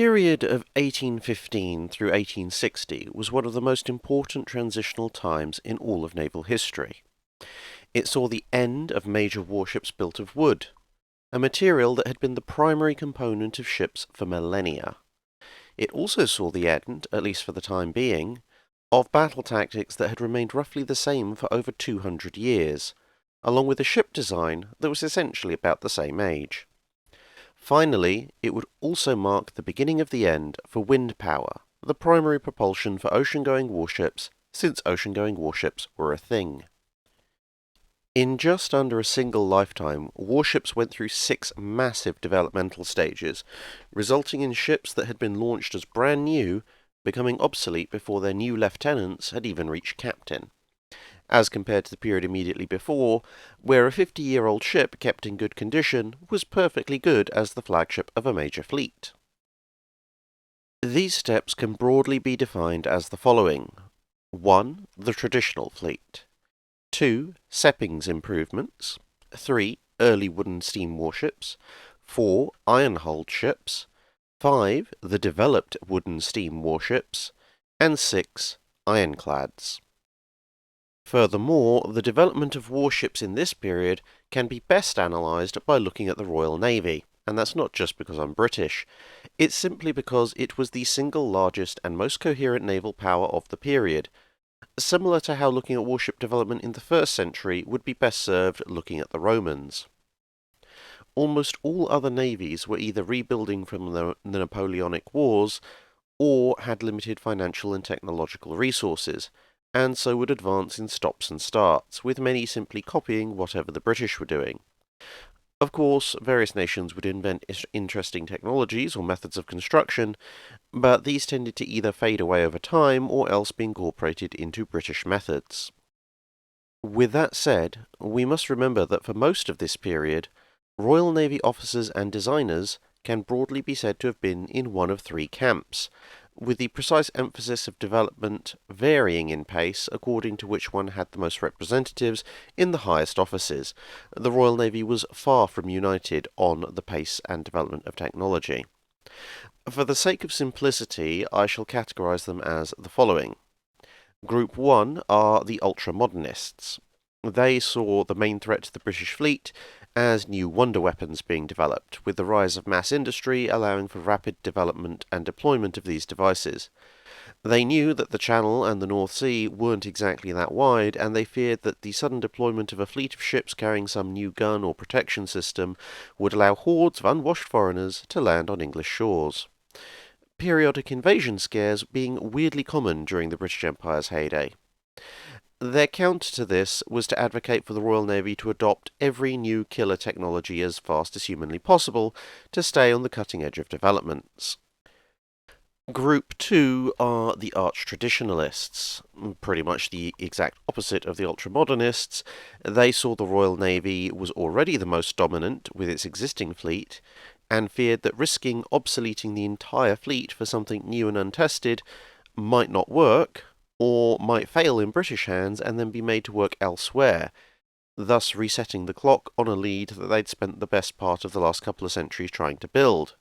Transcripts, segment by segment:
period of 1815 through 1860 was one of the most important transitional times in all of naval history. It saw the end of major warships built of wood, a material that had been the primary component of ships for millennia. It also saw the end, at least for the time being, of battle tactics that had remained roughly the same for over 200 years, along with a ship design that was essentially about the same age. Finally, it would also mark the beginning of the end for wind power, the primary propulsion for ocean-going warships, since ocean-going warships were a thing. In just under a single lifetime, warships went through 6 massive developmental stages, resulting in ships that had been launched as brand new becoming obsolete before their new lieutenants had even reached captain, as compared to the period immediately before, where a 50-year-old ship kept in good condition was perfectly good as the flagship of a major fleet. These steps can broadly be defined as the following. 1. The traditional fleet. 2. Seppings improvements. 3. Early wooden steam warships. 4. Iron-hulled ships. 5. The developed wooden steam warships. And 6. Ironclads. Furthermore, the development of warships in this period can be best analysed by looking at the Royal Navy, and that's not just because I'm British. It's simply because it was the single largest and most coherent naval power of the period, similar to how looking at warship development in the 1st century would be best served looking at the Romans. Almost all other navies were either rebuilding from the Napoleonic Wars or had limited financial and technological resources, and so would advance in stops and starts, with many simply copying whatever the British were doing. Of course, various nations would invent interesting technologies or methods of construction, but these tended to either fade away over time or else be incorporated into British methods. With that said, we must remember that for most of this period, Royal Navy officers and designers can broadly be said to have been in one of 3 camps, with the precise emphasis of development varying in pace according to which one had the most representatives in the highest offices. The Royal Navy was far from united on the pace and development of technology. For the sake of simplicity, I shall categorise them as the following. Group 1 are the ultra-modernists. They saw the main threat to the British fleet as new wonder weapons being developed, with the rise of mass industry allowing for rapid development and deployment of these devices. They knew that the Channel and the North Sea weren't exactly that wide, and they feared that the sudden deployment of a fleet of ships carrying some new gun or protection system would allow hordes of unwashed foreigners to land on English shores. Periodic invasion scares being weirdly common during the British Empire's heyday. Their counter to this was to advocate for the Royal Navy to adopt every new killer technology as fast as humanly possible to stay on the cutting edge of developments. Group 2 are the arch-traditionalists, pretty much the exact opposite of the ultramodernists. They saw the Royal Navy was already the most dominant with its existing fleet, and feared that risking obsoleting the entire fleet for something new and untested might not work, or might fail in British hands and then be made to work elsewhere, thus resetting the clock on a lead that they'd spent the best part of the last couple of centuries trying to build.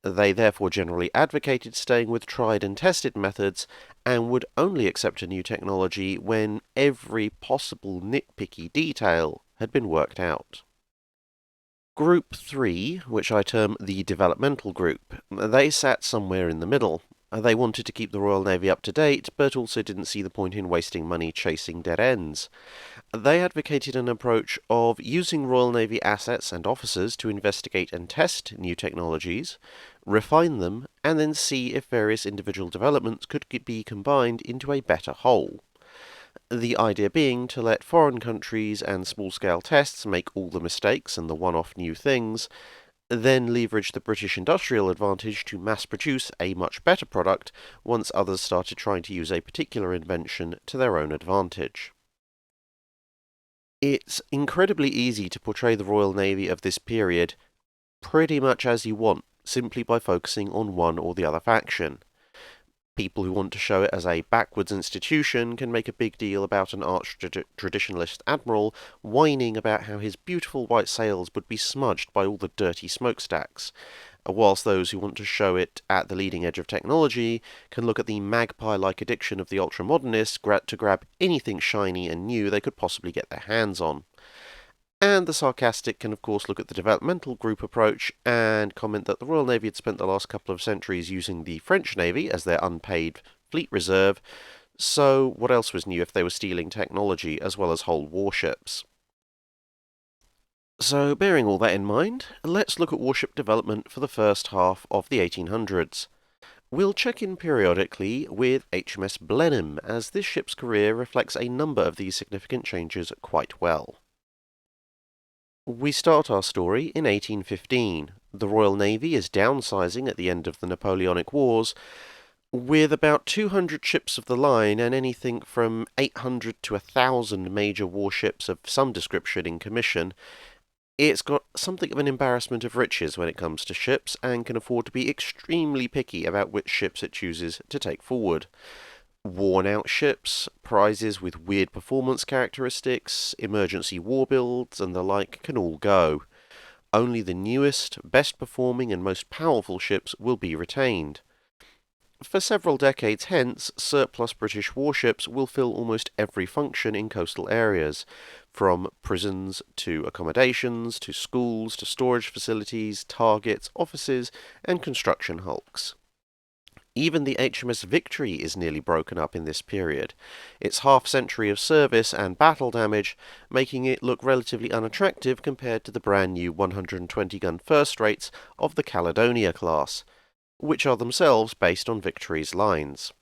They therefore generally advocated staying with tried and tested methods, and would only accept a new technology when every possible nitpicky detail had been worked out. Group 3, which I term the developmental group, they sat somewhere in the middle. They wanted to keep the Royal Navy up to date, but also didn't see the point in wasting money chasing dead ends. They advocated an approach of using Royal Navy assets and officers to investigate and test new technologies, refine them, and then see if various individual developments could be combined into a better whole. The idea being to let foreign countries and small-scale tests make all the mistakes and the one-off new things, then leverage the British industrial advantage to mass-produce a much better product once others started trying to use a particular invention to their own advantage. It's incredibly easy to portray the Royal Navy of this period pretty much as you want, simply by focusing on one or the other faction. People who want to show it as a backwards institution can make a big deal about an arch-traditionalist admiral whining about how his beautiful white sails would be smudged by all the dirty smokestacks, whilst those who want to show it at the leading edge of technology can look at the magpie-like addiction of the ultramodernists to grab anything shiny and new they could possibly get their hands on. And the sarcastic can of course look at the developmental group approach and comment that the Royal Navy had spent the last couple of centuries using the French Navy as their unpaid fleet reserve, so what else was new if they were stealing technology as well as whole warships? So, bearing all that in mind, let's look at warship development for the first half of the 1800s. We'll check in periodically with HMS Blenheim, as this ship's career reflects a number of these significant changes quite well. We start our story in 1815. The Royal Navy is downsizing at the end of the Napoleonic Wars, with about 200 ships of the line and anything from 800 to 1,000 major warships of some description in commission. It's got something of an embarrassment of riches when it comes to ships, and can afford to be extremely picky about which ships it chooses to take forward. Worn-out ships, prizes with weird performance characteristics, emergency war builds, and the like can all go. Only the newest, best-performing and most powerful ships will be retained. For several decades hence, surplus British warships will fill almost every function in coastal areas, from prisons to accommodations, to schools, to storage facilities, targets, offices, and construction hulks. Even the HMS Victory is nearly broken up in this period, its half-century of service and battle damage making it look relatively unattractive compared to the brand new 120-gun first rates of the Caledonia class, which are themselves based on Victory's lines.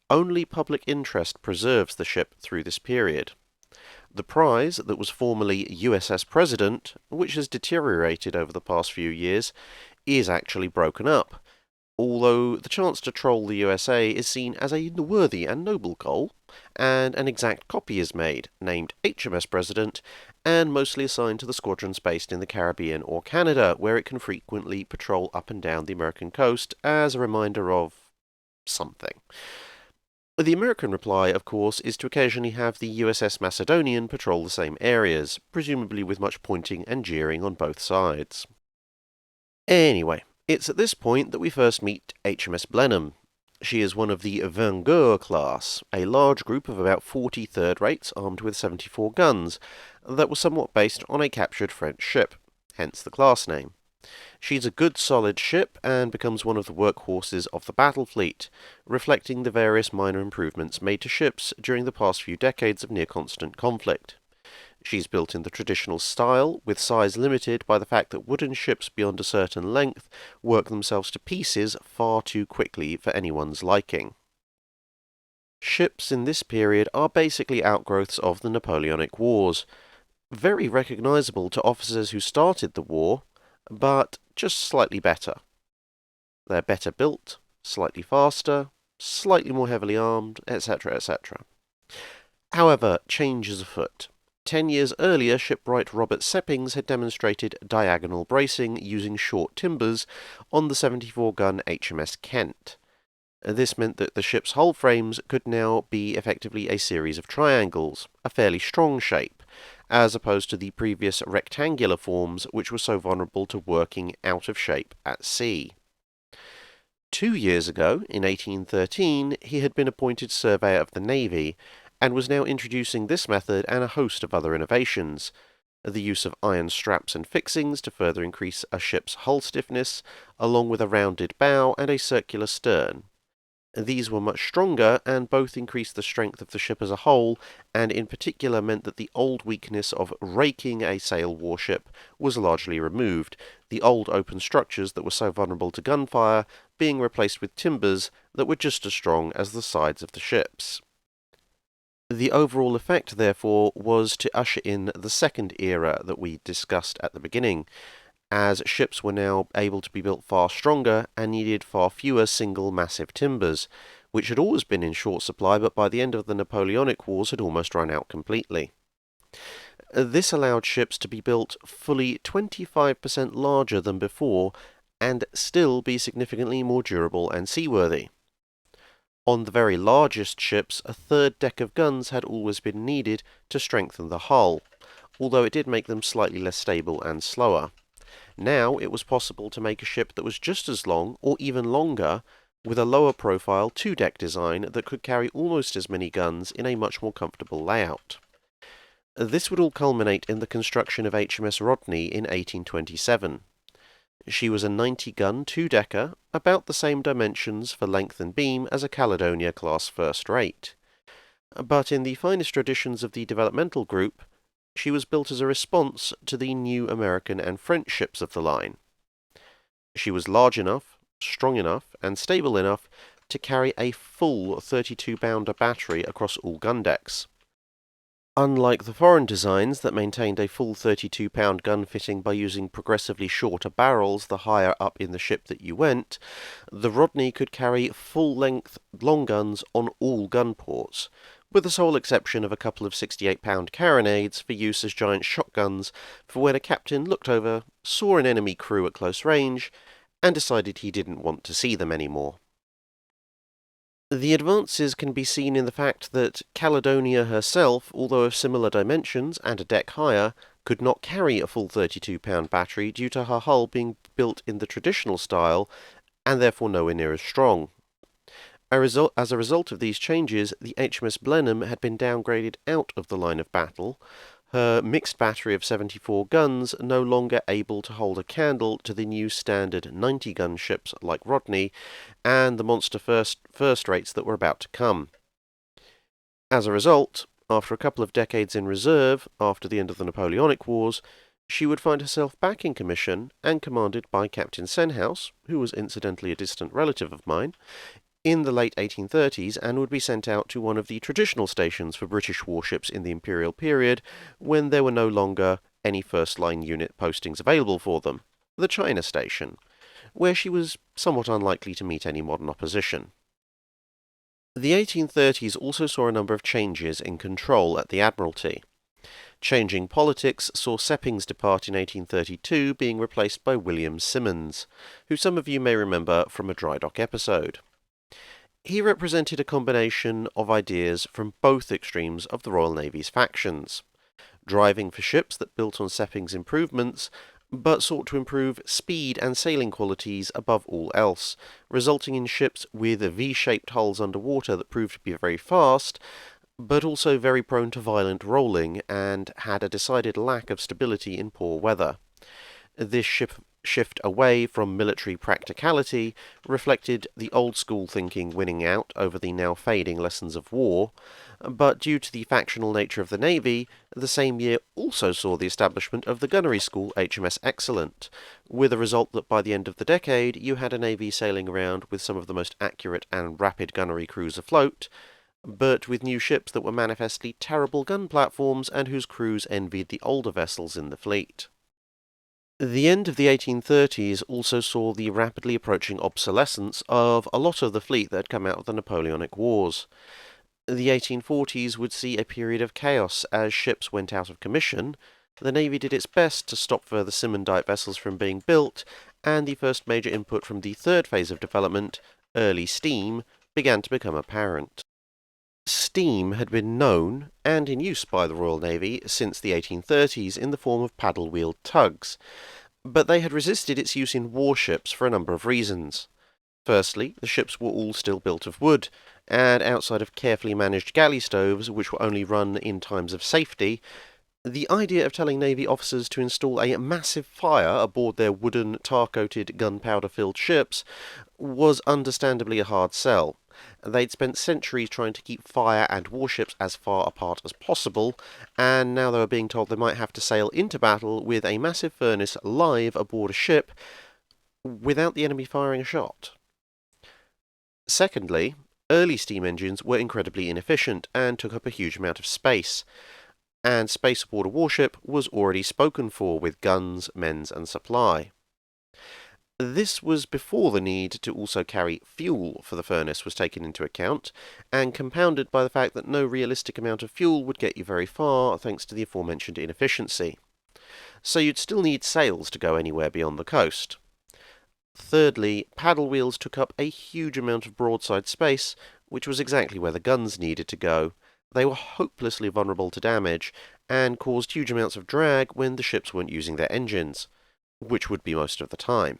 Only public interest preserves the ship through this period. The prize that was formerly USS President, which has deteriorated over the past few years, is actually broken up, although the chance to troll the USA is seen as a worthy and noble goal, and an exact copy is made, named HMS President, and mostly assigned to the squadrons based in the Caribbean or Canada, where it can frequently patrol up and down the American coast as a reminder of something. The American reply, of course, is to occasionally have the USS Macedonian patrol the same areas, presumably with much pointing and jeering on both sides. Anyway, it's at this point that we first meet HMS Blenheim. She is one of the Vengeur class, a large group of about 40 third rates armed with 74 guns, that was somewhat based on a captured French ship, hence the class name. She's a good solid ship and becomes one of the workhorses of the battle fleet, reflecting the various minor improvements made to ships during the past few decades of near-constant conflict. She's built in the traditional style, with size limited by the fact that wooden ships beyond a certain length work themselves to pieces far too quickly for anyone's liking. Ships in this period are basically outgrowths of the Napoleonic Wars, very recognisable to officers who started the war, but just slightly better. They're better built, slightly faster, slightly more heavily armed, etc., etc. However, change is afoot. 10 years earlier, shipwright Robert Seppings had demonstrated diagonal bracing using short timbers on the 74-gun HMS Kent. This meant that the ship's hull frames could now be effectively a series of triangles, a fairly strong shape, as opposed to the previous rectangular forms which were so vulnerable to working out of shape at sea. 2 years ago, in 1813, he had been appointed Surveyor of the Navy, and was now introducing this method and a host of other innovations. The use of iron straps and fixings to further increase a ship's hull stiffness, along with a rounded bow and a circular stern. These were much stronger, and both increased the strength of the ship as a whole, and in particular meant that the old weakness of raking a sail warship was largely removed, the old open structures that were so vulnerable to gunfire being replaced with timbers that were just as strong as the sides of the ships. The overall effect, therefore, was to usher in the second era that we discussed at the beginning, as ships were now able to be built far stronger and needed far fewer single massive timbers, which had always been in short supply but by the end of the Napoleonic Wars had almost run out completely. This allowed ships to be built fully 25% larger than before and still be significantly more durable and seaworthy. On the very largest ships, a third deck of guns had always been needed to strengthen the hull, although it did make them slightly less stable and slower. Now it was possible to make a ship that was just as long, or even longer, with a lower profile two-deck design that could carry almost as many guns in a much more comfortable layout. This would all culminate in the construction of HMS Rodney in 1827. She was a 90-gun two-decker, about the same dimensions for length and beam as a Caledonia-class first-rate. But in the finest traditions of the developmental group, she was built as a response to the new American and French ships of the line. She was large enough, strong enough, and stable enough to carry a full 32-pounder battery across all gun decks. Unlike the foreign designs that maintained a full 32-pound gun fitting by using progressively shorter barrels the higher up in the ship that you went, the Rodney could carry full-length long guns on all gun ports, with the sole exception of a couple of 68-pound carronades for use as giant shotguns for when a captain looked over, saw an enemy crew at close range, and decided he didn't want to see them anymore. The advances can be seen in the fact that Caledonia herself, although of similar dimensions and a deck higher, could not carry a full 32-pound battery due to her hull being built in the traditional style and therefore nowhere near as strong. As a result of these changes, the HMS Blenheim had been downgraded out of the line of battle, her mixed battery of 74 guns no longer able to hold a candle to the new standard 90-gun ships like Rodney and the monster first rates that were about to come. As a result, after a couple of decades in reserve, after the end of the Napoleonic Wars, she would find herself back in commission and commanded by Captain Senhouse, who was incidentally a distant relative of mine, in the late 1830s, and would be sent out to one of the traditional stations for British warships in the Imperial period, when there were no longer any first-line unit postings available for them, the China Station, where she was somewhat unlikely to meet any modern opposition. The 1830s also saw a number of changes in control at the Admiralty. Changing politics saw Seppings depart in 1832, being replaced by William Simmons, who some of you may remember from a dry dock episode. He represented a combination of ideas from both extremes of the Royal Navy's factions, driving for ships that built on Seppings' improvements, but sought to improve speed and sailing qualities above all else, resulting in ships with V-shaped hulls underwater that proved to be very fast, but also very prone to violent rolling and had a decided lack of stability in poor weather. This shift away from military practicality reflected the old-school thinking winning out over the now fading lessons of war, but due to the factional nature of the Navy, the same year also saw the establishment of the gunnery school HMS Excellent, with a result that by the end of the decade you had a Navy sailing around with some of the most accurate and rapid gunnery crews afloat, but with new ships that were manifestly terrible gun platforms and whose crews envied the older vessels in the fleet. The end of the 1830s also saw the rapidly approaching obsolescence of a lot of the fleet that had come out of the Napoleonic Wars. The 1840s would see a period of chaos as ships went out of commission, the Navy did its best to stop further Simondite vessels from being built, and the first major input from the third phase of development, early steam, began to become apparent. Steam had been known and in use by the Royal Navy since the 1830s in the form of paddle-wheeled tugs, but they had resisted its use in warships for a number of reasons. Firstly, the ships were all still built of wood, and outside of carefully managed galley stoves, which were only run in times of safety, the idea of telling Navy officers to install a massive fire aboard their wooden, tar-coated, gunpowder-filled ships was understandably a hard sell. They'd spent centuries trying to keep fire and warships as far apart as possible, and now they were being told they might have to sail into battle with a massive furnace live aboard a ship without the enemy firing a shot. Secondly, early steam engines were incredibly inefficient and took up a huge amount of space, and space aboard a warship was already spoken for with guns, men, and supply. This was before the need to also carry fuel for the furnace was taken into account, and compounded by the fact that no realistic amount of fuel would get you very far thanks to the aforementioned inefficiency. So you'd still need sails to go anywhere beyond the coast. Thirdly, paddle wheels took up a huge amount of broadside space, which was exactly where the guns needed to go. They were hopelessly vulnerable to damage, and caused huge amounts of drag when the ships weren't using their engines. which would be most of the time.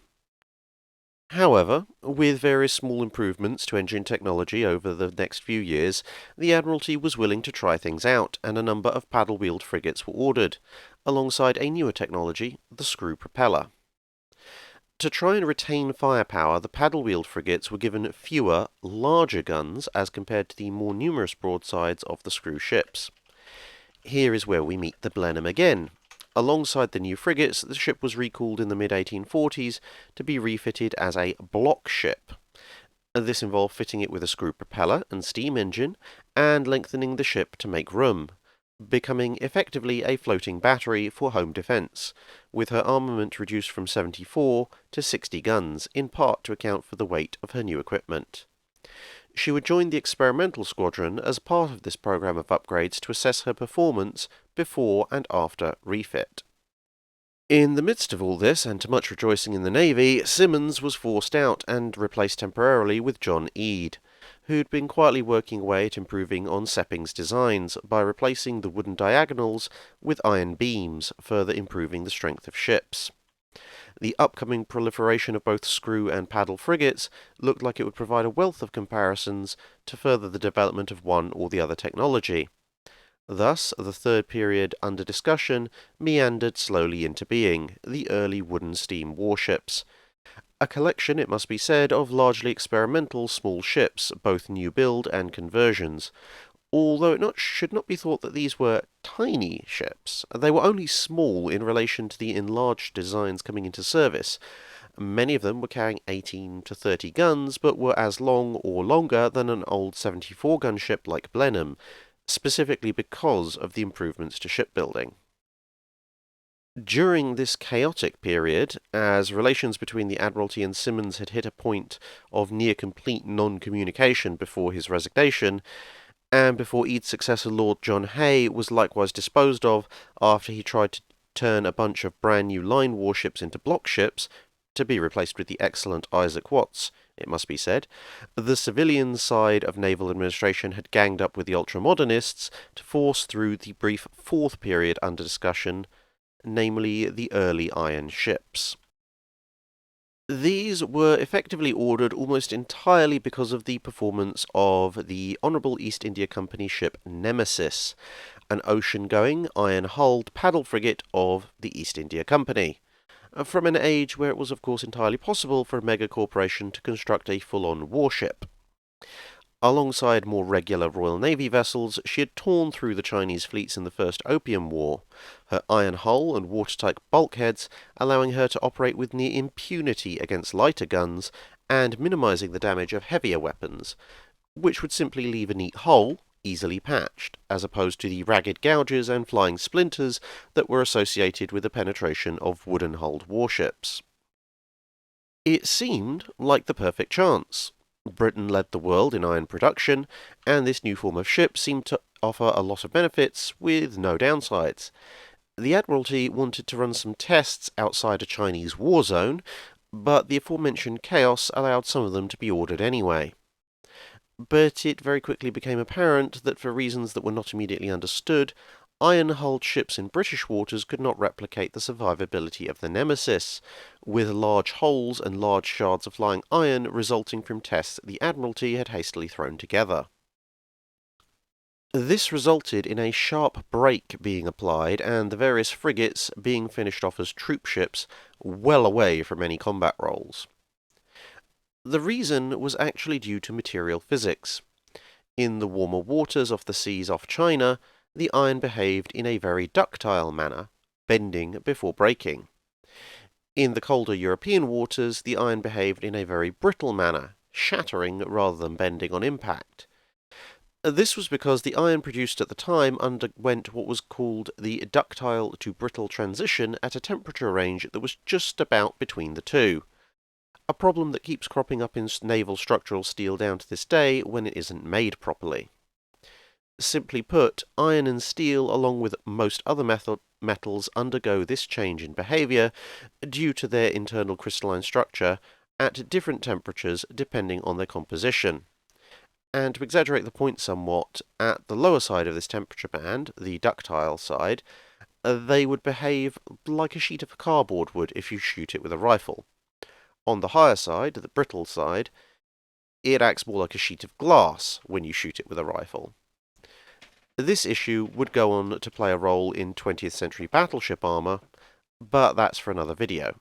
However, with various small improvements to engine technology over the next few years, the Admiralty was willing to try things out, and a number of paddle-wheeled frigates were ordered, alongside a newer technology, the screw propeller. To try and retain firepower, the paddle-wheeled frigates were given fewer, larger guns as compared to the more numerous broadsides of the screw ships. Here is where we meet the Blenheim again. Alongside the new frigates, the ship was recalled in the mid-1840s to be refitted as a block ship. This involved fitting it with a screw propeller and steam engine, and lengthening the ship to make room, becoming effectively a floating battery for home defence, with her armament reduced from 74 to 60 guns, in part to account for the weight of her new equipment. She would join the experimental squadron as part of this program of upgrades to assess her performance before and after refit. In the midst of all this, and to much rejoicing in the Navy, Simmons was forced out and replaced temporarily with John Eade, who'd been quietly working away at improving on Seppings' designs by replacing the wooden diagonals with iron beams, further improving the strength of ships. The upcoming proliferation of both screw and paddle frigates looked like it would provide a wealth of comparisons to further the development of one or the other technology. Thus, the third period under discussion meandered slowly into being, the early wooden steam warships. A collection, it must be said, of largely experimental small ships, both new build and conversions, although should not be thought that these were tiny ships. They were only small in relation to the enlarged designs coming into service. Many of them were carrying 18 to 30 guns, but were as long or longer than an old 74-gun ship like Blenheim, specifically because of the improvements to shipbuilding. During this chaotic period, as relations between the Admiralty and Simmons had hit a point of near-complete non-communication before his resignation, and before Eade's successor Lord John Hay was likewise disposed of after he tried to turn a bunch of brand new line warships into block ships, to be replaced with the excellent Isaac Watts, it must be said, the civilian side of naval administration had ganged up with the ultramodernists to force through the brief fourth period under discussion, namely the early iron ships. These were effectively ordered almost entirely because of the performance of the Honourable East India Company ship Nemesis, an ocean-going, iron-hulled paddle frigate of the East India Company, from an age where it was of course entirely possible for a mega-corporation to construct a full-on warship. Alongside more regular Royal Navy vessels, she had torn through the Chinese fleets in the First Opium War, her iron hull and watertight bulkheads allowing her to operate with near impunity against lighter guns and minimising the damage of heavier weapons, which would simply leave a neat hole, easily patched, as opposed to the ragged gouges and flying splinters that were associated with the penetration of wooden-hulled warships. It seemed like the perfect chance. Britain led the world in iron production, and this new form of ship seemed to offer a lot of benefits with no downsides. The Admiralty wanted to run some tests outside a Chinese war zone, but the aforementioned chaos allowed some of them to be ordered anyway. But it very quickly became apparent that for reasons that were not immediately understood, iron-hulled ships in British waters could not replicate the survivability of the Nemesis, with large holes and large shards of flying iron resulting from tests the Admiralty had hastily thrown together. This resulted in a sharp brake being applied and the various frigates being finished off as troop ships, well away from any combat roles. The reason was actually due to material physics. In the warmer waters of the seas off China, the iron behaved in a very ductile manner, bending before breaking. In the colder European waters, the iron behaved in a very brittle manner, shattering rather than bending on impact. This was because the iron produced at the time underwent what was called the ductile to brittle transition at a temperature range that was just about between the two, a problem that keeps cropping up in naval structural steel down to this day when it isn't made properly. Simply put, iron and steel, along with most other metals, undergo this change in behaviour due to their internal crystalline structure at different temperatures depending on their composition. And to exaggerate the point somewhat, at the lower side of this temperature band, the ductile side, they would behave like a sheet of cardboard would if you shoot it with a rifle. On the higher side, the brittle side, it acts more like a sheet of glass when you shoot it with a rifle. This issue would go on to play a role in 20th century battleship armour, but that's for another video.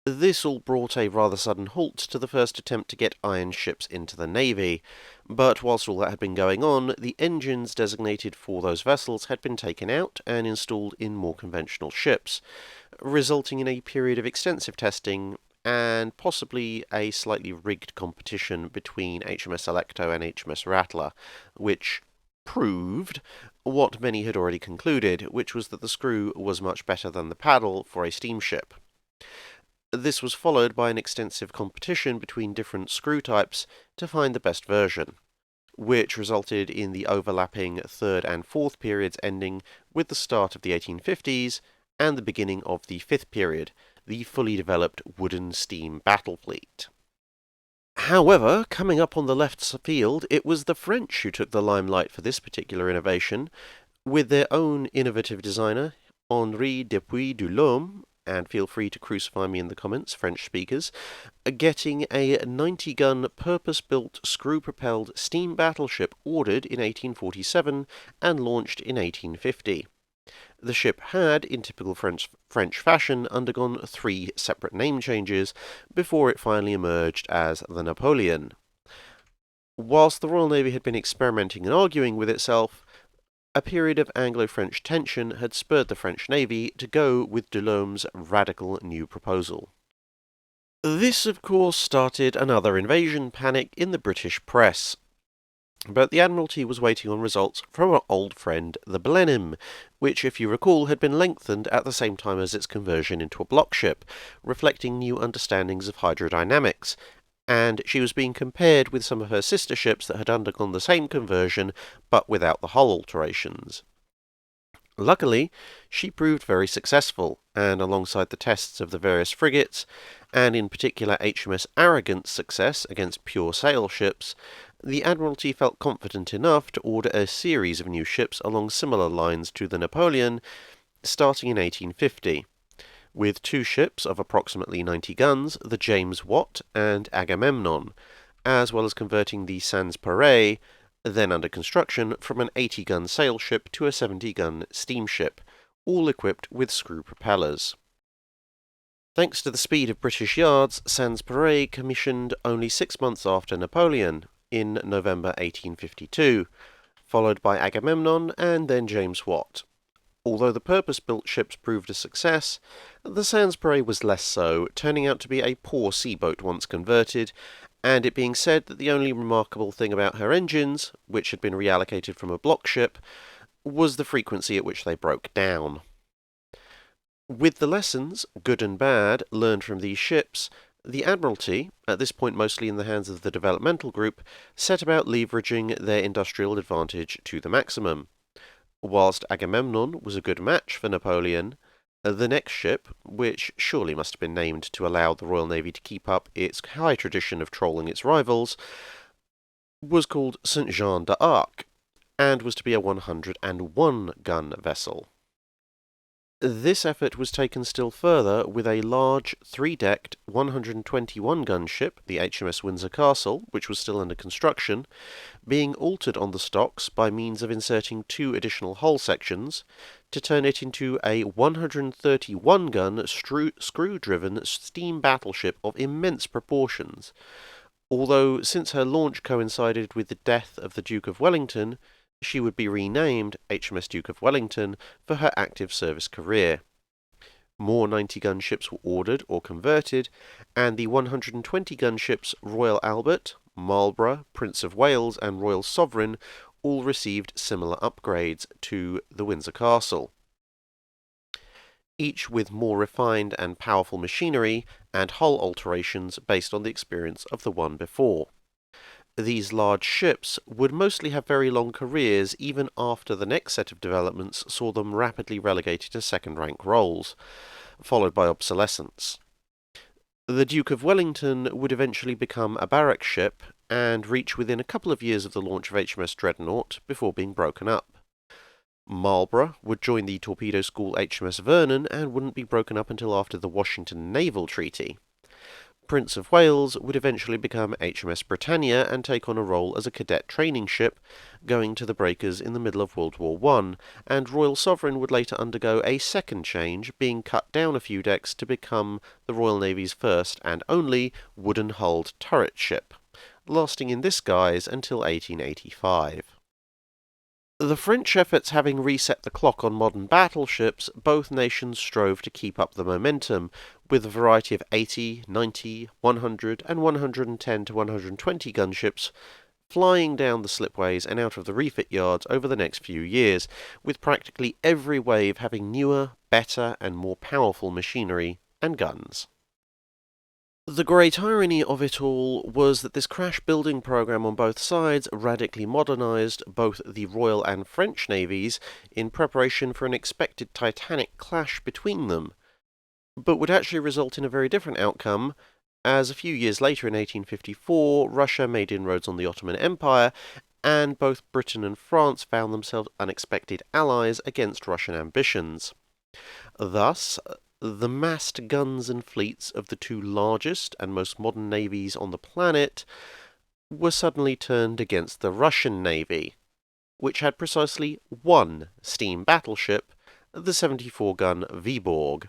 This all brought a rather sudden halt to the first attempt to get iron ships into the Navy, but whilst all that had been going on, the engines designated for those vessels had been taken out and installed in more conventional ships, resulting in a period of extensive testing and possibly a slightly rigged competition between HMS Alecto and HMS Rattler, which proved what many had already concluded, which was that the screw was much better than the paddle for a steamship. This was followed by an extensive competition between different screw types to find the best version, which resulted in the overlapping third and fourth periods ending with the start of the 1850s and the beginning of the fifth period, the fully developed wooden steam battle fleet. However, coming up on the left field, it was the French who took the limelight for this particular innovation, with their own innovative designer, Henri Depuis Dulhomme, and feel free to crucify me in the comments, French speakers, getting a 90-gun purpose-built screw-propelled steam battleship ordered in 1847 and launched in 1850. The ship had, in typical French fashion, undergone 3 separate name changes before it finally emerged as the Napoleon. Whilst the Royal Navy had been experimenting and arguing with itself, a period of Anglo-French tension had spurred the French Navy to go with Dulhomme's radical new proposal. This, of course, started another invasion panic in the British press. But the Admiralty was waiting on results from our old friend the Blenheim, which, if you recall, had been lengthened at the same time as its conversion into a block ship, reflecting new understandings of hydrodynamics, and she was being compared with some of her sister ships that had undergone the same conversion, but without the hull alterations. Luckily, she proved very successful, and alongside the tests of the various frigates, and in particular HMS Arrogant's success against pure sail ships, the Admiralty felt confident enough to order a series of new ships along similar lines to the Napoleon, starting in 1850, with 2 ships of approximately 90 guns, the James Watt and Agamemnon, as well as converting the Sans Pareil, then under construction, from an 80-gun sail ship to a 70-gun steamship, all equipped with screw propellers. Thanks to the speed of British yards, Sans Pareil commissioned only 6 months after Napoleon, in November 1852, followed by Agamemnon and then James Watt. Although the purpose-built ships proved a success, the Sans Pareil was less so, turning out to be a poor seaboat once converted, and it being said that the only remarkable thing about her engines, which had been reallocated from a block ship, was the frequency at which they broke down. With the lessons, good and bad, learned from these ships, the Admiralty, at this point mostly in the hands of the developmental group, set about leveraging their industrial advantage to the maximum. Whilst Agamemnon was a good match for Napoleon, the next ship, which surely must have been named to allow the Royal Navy to keep up its high tradition of trolling its rivals, was called St. Jean d'Arc, and was to be a 101-gun vessel. This effort was taken still further with a large, 3-decked, 121-gun ship, the HMS Windsor Castle, which was still under construction, being altered on the stocks by means of inserting 2 additional hull sections to turn it into a 131-gun screw-driven steam battleship of immense proportions, although since her launch coincided with the death of the Duke of Wellington, she would be renamed HMS Duke of Wellington for her active service career. More 90-gun ships were ordered or converted, and the 120-gun ships Royal Albert, Marlborough, Prince of Wales, and Royal Sovereign all received similar upgrades to the Windsor Castle, each with more refined and powerful machinery and hull alterations based on the experience of the one before. These large ships would mostly have very long careers even after the next set of developments saw them rapidly relegated to second-rank roles, followed by obsolescence. The Duke of Wellington would eventually become a barrack ship and reach within a couple of years of the launch of HMS Dreadnought before being broken up. Marlborough would join the torpedo school HMS Vernon and wouldn't be broken up until after the Washington Naval Treaty. Prince of Wales would eventually become HMS Britannia and take on a role as a cadet training ship, going to the breakers in the middle of World War I, and Royal Sovereign would later undergo a second change, being cut down a few decks to become the Royal Navy's first and only wooden-hulled turret ship, lasting in this guise until 1885. The French efforts having reset the clock on modern battleships, both nations strove to keep up the momentum, with a variety of 80, 90, 100 and 110 to 120 gunships flying down the slipways and out of the refit yards over the next few years, with practically every wave having newer, better and more powerful machinery and guns. The great irony of it all was that this crash-building program on both sides radically modernised both the Royal and French navies in preparation for an expected titanic clash between them, but would actually result in a very different outcome, as a few years later in 1854 Russia made inroads on the Ottoman Empire, and both Britain and France found themselves unexpected allies against Russian ambitions. Thus, the massed guns and fleets of the two largest and most modern navies on the planet were suddenly turned against the Russian navy, which had precisely one steam battleship, the 74-gun Vyborg.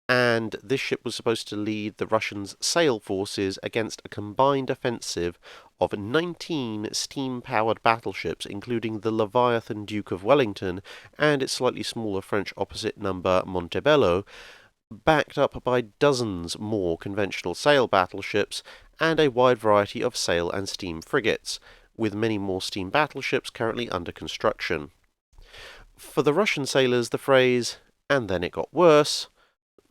And this ship was supposed to lead the Russians' sail forces against a combined offensive of 19 steam-powered battleships, including the Leviathan Duke of Wellington and its slightly smaller French opposite number Montebello, backed up by dozens more conventional sail battleships and a wide variety of sail and steam frigates, with many more steam battleships currently under construction. For the Russian sailors, the phrase, "and then it got worse,"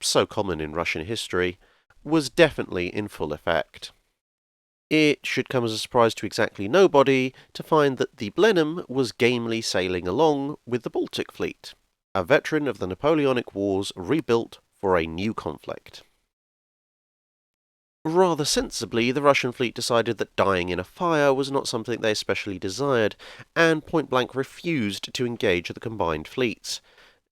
so common in Russian history, was definitely in full effect. It should come as a surprise to exactly nobody to find that the Blenheim was gamely sailing along with the Baltic Fleet, a veteran of the Napoleonic Wars rebuilt for a new conflict. Rather sensibly, the Russian fleet decided that dying in a fire was not something they especially desired, and point-blank refused to engage the combined fleets,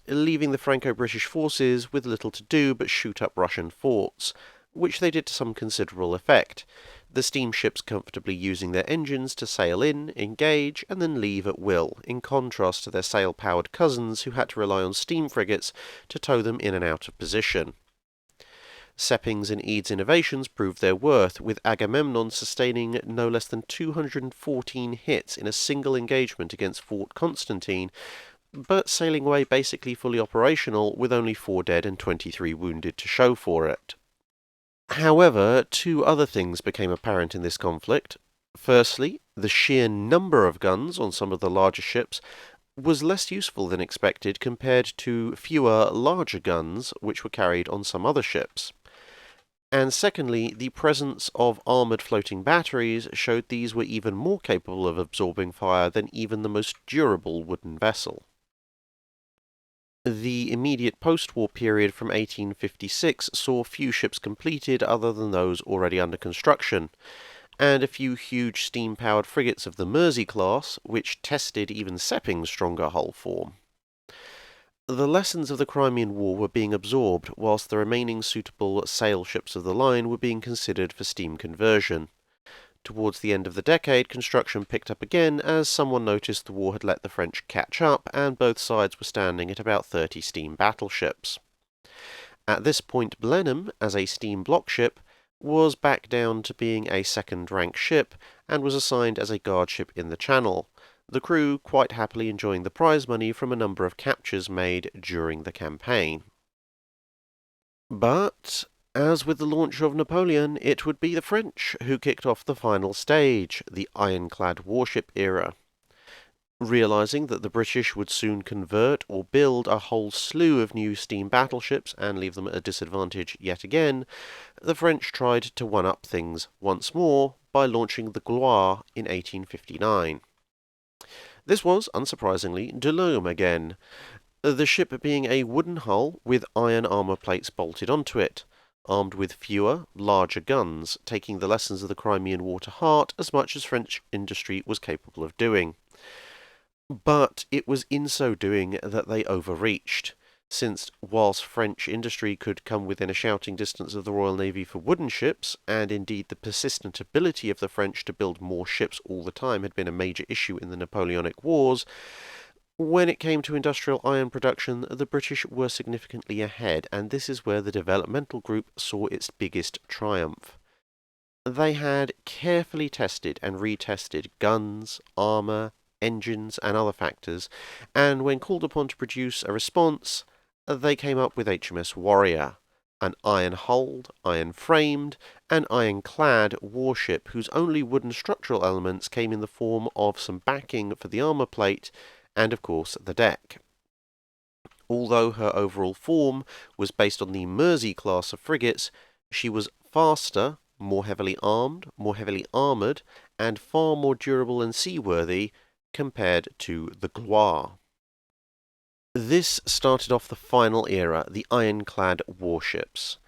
leaving the Franco-British forces with little to do but shoot up Russian forts, which they did to some considerable effect, the steamships comfortably using their engines to sail in, engage, and then leave at will, in contrast to their sail-powered cousins who had to rely on steam frigates to tow them in and out of position. Seppings and Eade's innovations proved their worth, with Agamemnon sustaining no less than 214 hits in a single engagement against Fort Constantine, but sailing away basically fully operational with only 4 dead and 23 wounded to show for it. However, two other things became apparent in this conflict. Firstly, the sheer number of guns on some of the larger ships was less useful than expected compared to fewer larger guns which were carried on some other ships. And secondly, the presence of armoured floating batteries showed these were even more capable of absorbing fire than even the most durable wooden vessel. The immediate post-war period from 1856 saw few ships completed other than those already under construction, and a few huge steam-powered frigates of the Mersey class, which tested even Seppings' stronger hull form. The lessons of the Crimean War were being absorbed, whilst the remaining suitable sail ships of the line were being considered for steam conversion. Towards the end of the decade, construction picked up again as someone noticed the war had let the French catch up, and both sides were standing at about 30 steam battleships. At this point, Blenheim, as a steam block ship, was back down to being a second-rank ship, and was assigned as a guard ship in the Channel, the crew quite happily enjoying the prize money from a number of captures made during the campaign. But as with the launch of Napoleon, it would be the French who kicked off the final stage, the Ironclad warship era. Realising that the British would soon convert or build a whole slew of new steam battleships and leave them at a disadvantage yet again, the French tried to one-up things once more by launching the Gloire in 1859. This was, unsurprisingly, de l'Homme again, the ship being a wooden hull with iron armour plates bolted onto it, armed with fewer, larger guns, taking the lessons of the Crimean War to heart as much as French industry was capable of doing. But it was in so doing that they overreached, since whilst French industry could come within a shouting distance of the Royal Navy for wooden ships, and indeed the persistent ability of the French to build more ships all the time had been a major issue in the Napoleonic Wars, when it came to industrial iron production, the British were significantly ahead, and this is where the developmental group saw its biggest triumph. They had carefully tested and retested guns, armour, engines, and other factors, and when called upon to produce a response, they came up with HMS Warrior, an iron-hulled, iron-framed, and ironclad warship whose only wooden structural elements came in the form of some backing for the armour plate and, of course, the deck. Although her overall form was based on the Mersey class of frigates, she was faster, more heavily armed, more heavily armoured, and far more durable and seaworthy compared to the Gloire. This started off the final era, the ironclad warships.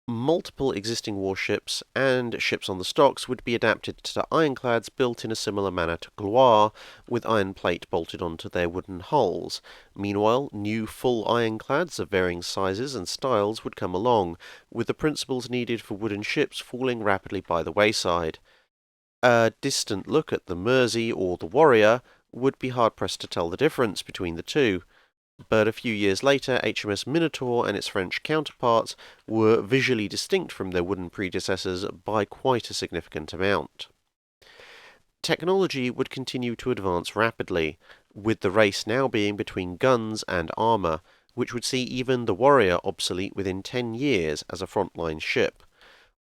Multiple existing warships and ships on the stocks would be adapted to ironclads built in a similar manner to Gloire, with iron plate bolted onto their wooden hulls. Meanwhile, new full ironclads of varying sizes and styles would come along, with the principles needed for wooden ships falling rapidly by the wayside. A distant look at the Mersey or the Warrior would be hard-pressed to tell the difference between the two. But a few years later, HMS Minotaur and its French counterparts were visually distinct from their wooden predecessors by quite a significant amount. Technology would continue to advance rapidly, with the race now being between guns and armour, which would see even the Warrior obsolete within 10 years as a frontline ship,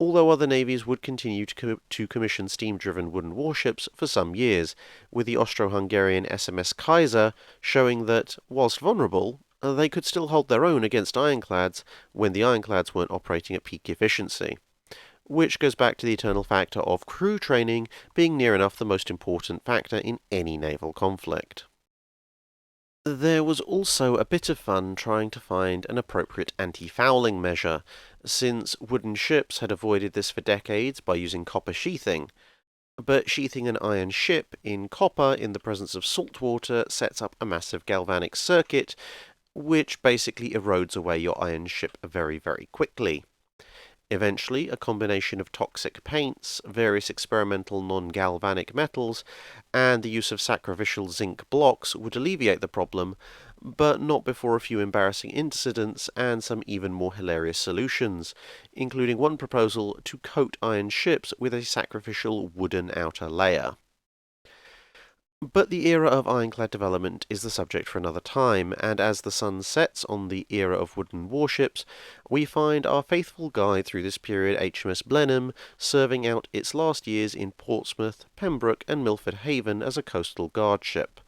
although other navies would continue to commission steam-driven wooden warships for some years, with the Austro-Hungarian SMS Kaiser showing that, whilst vulnerable, they could still hold their own against ironclads when the ironclads weren't operating at peak efficiency. Which goes back to the eternal factor of crew training being near enough the most important factor in any naval conflict. There was also a bit of fun trying to find an appropriate anti-fouling measure, since wooden ships had avoided this for decades by using copper sheathing. But sheathing an iron ship in copper in the presence of salt water sets up a massive galvanic circuit, which basically erodes away your iron ship very, very quickly. Eventually, a combination of toxic paints, various experimental non-galvanic metals, and the use of sacrificial zinc blocks would alleviate the problem, but not before a few embarrassing incidents and some even more hilarious solutions, including one proposal to coat iron ships with a sacrificial wooden outer layer. But the era of ironclad development is the subject for another time, and as the sun sets on the era of wooden warships, we find our faithful guide through this period, HMS Blenheim, serving out its last years in Portsmouth, Pembroke, and Milford Haven as a coastal guard ship,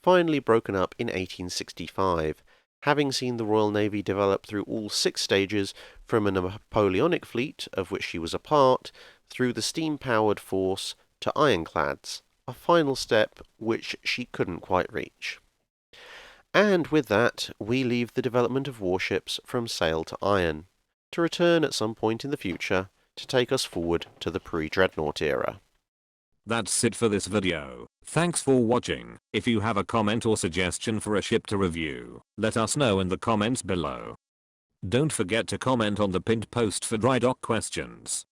finally broken up in 1865, having seen the Royal Navy develop through all 6 stages, from a Napoleonic fleet, of which she was a part, through the steam-powered force to ironclads, a final step which she couldn't quite reach. And with that, we leave the development of warships from sail to iron, to return at some point in the future to take us forward to the pre-dreadnought era. That's it for this video. Thanks for watching. If you have a comment or suggestion for a ship to review, let us know in the comments below. Don't forget to comment on the pinned post for dry dock questions.